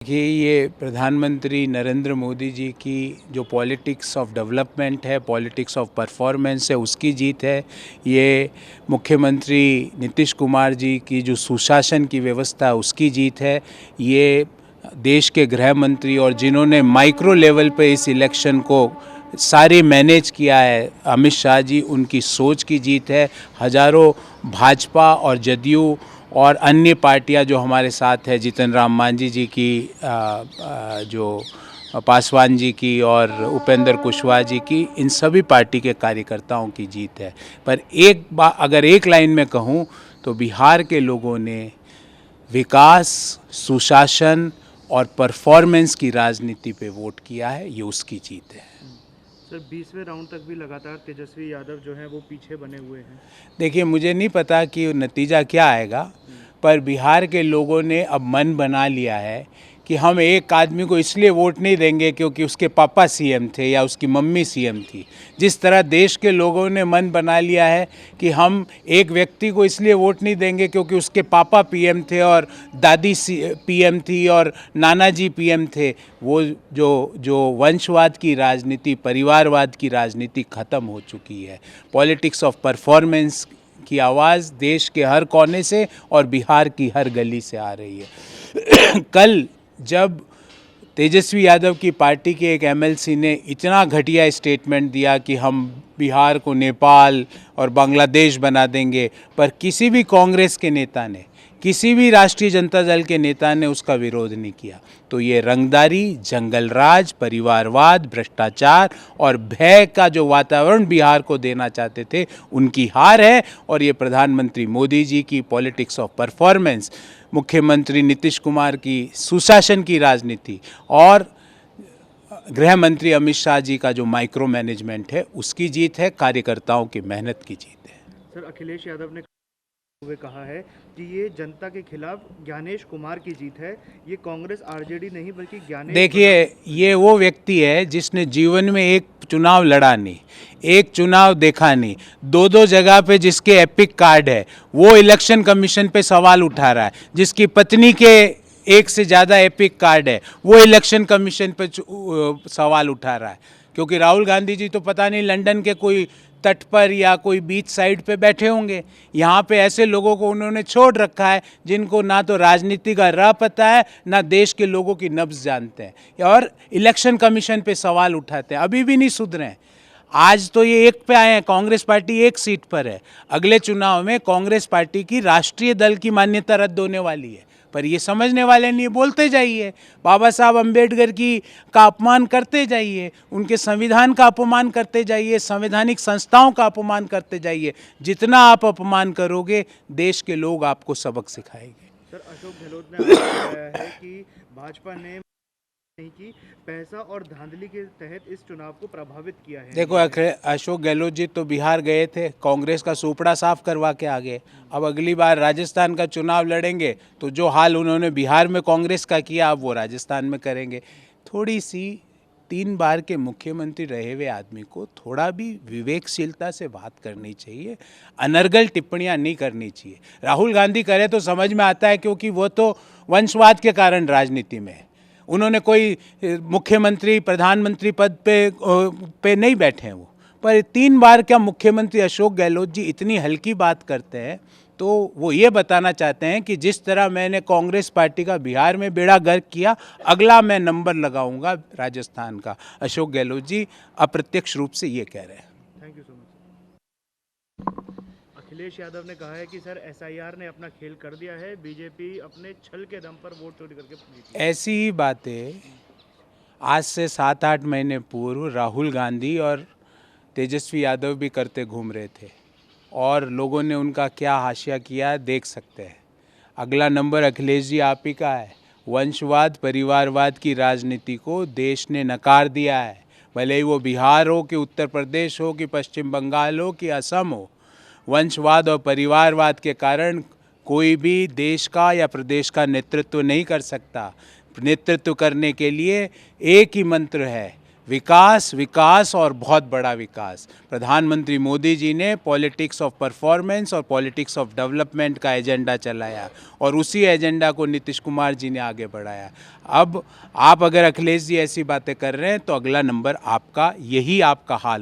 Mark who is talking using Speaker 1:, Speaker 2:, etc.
Speaker 1: देखिए, ये प्रधानमंत्री नरेंद्र मोदी जी की जो पॉलिटिक्स ऑफ डेवलपमेंट है, पॉलिटिक्स ऑफ परफॉर्मेंस है, उसकी जीत है। ये मुख्यमंत्री नीतीश कुमार जी की जो सुशासन की व्यवस्था है, उसकी जीत है। ये देश के गृह मंत्री और जिन्होंने माइक्रो लेवल पे इस इलेक्शन को सारी मैनेज किया है, अमित शाह जी, उनकी सोच की जीत है। हजारों भाजपा और जदयू और अन्य पार्टियां जो हमारे साथ है, जीतन राम मांझी जी की, जो पासवान जी की और उपेंद्र कुशवाहा जी की, इन सभी पार्टी के कार्यकर्ताओं की जीत है। पर अगर एक लाइन में कहूं तो बिहार के लोगों ने विकास, सुशासन और परफॉर्मेंस की राजनीति पे वोट किया है, ये उसकी जीत है।
Speaker 2: सर 20वें राउंड तक भी लगातार तेजस्वी यादव जो हैं वो पीछे बने हुए हैं।
Speaker 1: देखिए, मुझे नहीं पता कि नतीजा क्या आएगा, पर बिहार के लोगों ने अब मन बना लिया है कि हम एक आदमी को इसलिए वोट नहीं देंगे क्योंकि उसके पापा सीएम थे या उसकी मम्मी सीएम थी। जिस तरह देश के लोगों ने मन बना लिया है कि हम एक व्यक्ति को इसलिए वोट नहीं देंगे क्योंकि उसके पापा पीएम थे और दादी पीएम थी और नाना जी पीएम थे, वो जो वंशवाद की राजनीति, परिवारवाद की राजनीति ख़त्म हो चुकी है। पॉलिटिक्स ऑफ परफॉर्मेंस की आवाज़ देश के हर कोने से और बिहार की हर गली से आ रही है। कल जब तेजस्वी यादव की पार्टी के एक एमएलसी ने इतना घटिया स्टेटमेंट दिया कि हम बिहार को नेपाल और बांग्लादेश बना देंगे, पर किसी भी कांग्रेस के नेता ने, किसी भी राष्ट्रीय जनता दल के नेता ने उसका विरोध नहीं किया। तो ये रंगदारी, जंगलराज, परिवारवाद, भ्रष्टाचार और भय का जो वातावरण बिहार को देना चाहते थे, उनकी हार है। और ये प्रधानमंत्री मोदी जी की पॉलिटिक्स ऑफ परफॉर्मेंस, मुख्यमंत्री नीतीश कुमार की सुशासन की राजनीति और गृह मंत्री अमित शाह जी का जो माइक्रो मैनेजमेंट है, उसकी जीत है, कार्यकर्ताओं की मेहनत की जीत है।
Speaker 2: सर अखिलेश यादव ने हुए कहा है कि ये जनता के खिलाफ ज्ञानेश कुमार की जीत है, ये कांग्रेस आरजेडी नहीं बल्कि ज्ञानेश।
Speaker 1: देखिए, ये वो व्यक्ति है जिसने जीवन में एक चुनाव लड़ा नहीं, एक चुनाव देखा नहीं, दो दो जगह पे जिसके एपिक कार्ड है, वो इलेक्शन कमीशन पे सवाल उठा रहा है। जिसकी पत्नी के एक से ज़्यादा एपिक कार्ड है, वो इलेक्शन कमीशन पे सवाल उठा रहा है। क्योंकि राहुल गांधी जी तो पता नहीं लंदन के कोई तट पर या कोई बीच साइड पे बैठे होंगे। यहाँ पे ऐसे लोगों को उन्होंने छोड़ रखा है जिनको ना तो राजनीति का राह पता है, ना देश के लोगों की नब्ज जानते हैं, और इलेक्शन कमीशन पे सवाल उठाते हैं, अभी भी नहीं सुधरे हैं। आज तो ये एक पे आए हैं, कांग्रेस पार्टी एक सीट पर है। अगले चुनाव में कांग्रेस पार्टी की राष्ट्रीय दल की मान्यता रद्द होने वाली है, पर ये समझने वाले नहीं, बोलते जाइए, बाबा साहब अम्बेडकर का अपमान करते जाइए, उनके संविधान का अपमान करते जाइए, संवैधानिक संस्थाओं का अपमान करते जाइए। जितना आप अपमान करोगे, देश के लोग आपको सबक सिखाएंगे।
Speaker 2: सर अशोक गहलोत ने बताया है कि भाजपा ने नहीं की, पैसा और धांधली के तहत इस चुनाव को प्रभावित किया है।
Speaker 1: देखो, अशोक गहलोत जी तो बिहार गए थे, कांग्रेस का सुपड़ा साफ करवा के आ गए। अब अगली बार राजस्थान का चुनाव लड़ेंगे तो जो हाल उन्होंने बिहार में कांग्रेस का किया, अब वो राजस्थान में करेंगे। थोड़ी सी 3 बार के मुख्यमंत्री रहे हुए आदमी को थोड़ा भी विवेकशीलता से बात करनी चाहिए, अनर्गल टिप्पणियां नहीं करनी चाहिए। राहुल गांधी करे तो समझ में आता है, क्योंकि वो तो वंशवाद के कारण राजनीति में है। उन्होंने कोई मुख्यमंत्री, प्रधानमंत्री पद पे नहीं बैठे हैं वो। पर 3 बार क्या मुख्यमंत्री अशोक गहलोत जी इतनी हल्की बात करते हैं, तो वो ये बताना चाहते हैं कि जिस तरह मैंने कांग्रेस पार्टी का बिहार में बेड़ा गर्क किया, अगला मैं नंबर लगाऊंगा राजस्थान का। अशोक गहलोत जी अप्रत्यक्ष रूप से ये कह रहे हैं।
Speaker 2: Thank you so much. Akhilesh Yadav ने कहा है कि सर एसआईआर ने अपना खेल कर दिया है, बीजेपी अपने छल के दम पर वोट चोरी करके जीती है।
Speaker 1: ऐसी ही बातें आज से 7-8 महीने पूर्व राहुल गांधी और तेजस्वी यादव भी करते घूम रहे थे, और लोगों ने उनका क्या हाशिया किया देख सकते हैं। अगला नंबर अखिलेश जी आप ही का है। वंशवाद, परिवारवाद की राजनीति को देश ने नकार दिया है, भले ही वो बिहार हो कि उत्तर प्रदेश हो कि पश्चिम बंगाल हो कि असम हो। वंशवाद और परिवारवाद के कारण कोई भी देश का या प्रदेश का नेतृत्व नहीं कर सकता। नेतृत्व करने के लिए एक ही मंत्र है, विकास, विकास और बहुत बड़ा विकास। प्रधानमंत्री मोदी जी ने पॉलिटिक्स ऑफ परफॉर्मेंस और पॉलिटिक्स ऑफ डेवलपमेंट का एजेंडा चलाया और उसी एजेंडा को नीतीश कुमार जी ने आगे बढ़ाया। अब आप अगर अखिलेश जी ऐसी बातें कर रहे हैं तो अगला नंबर आपका, यही आपका हाल हो।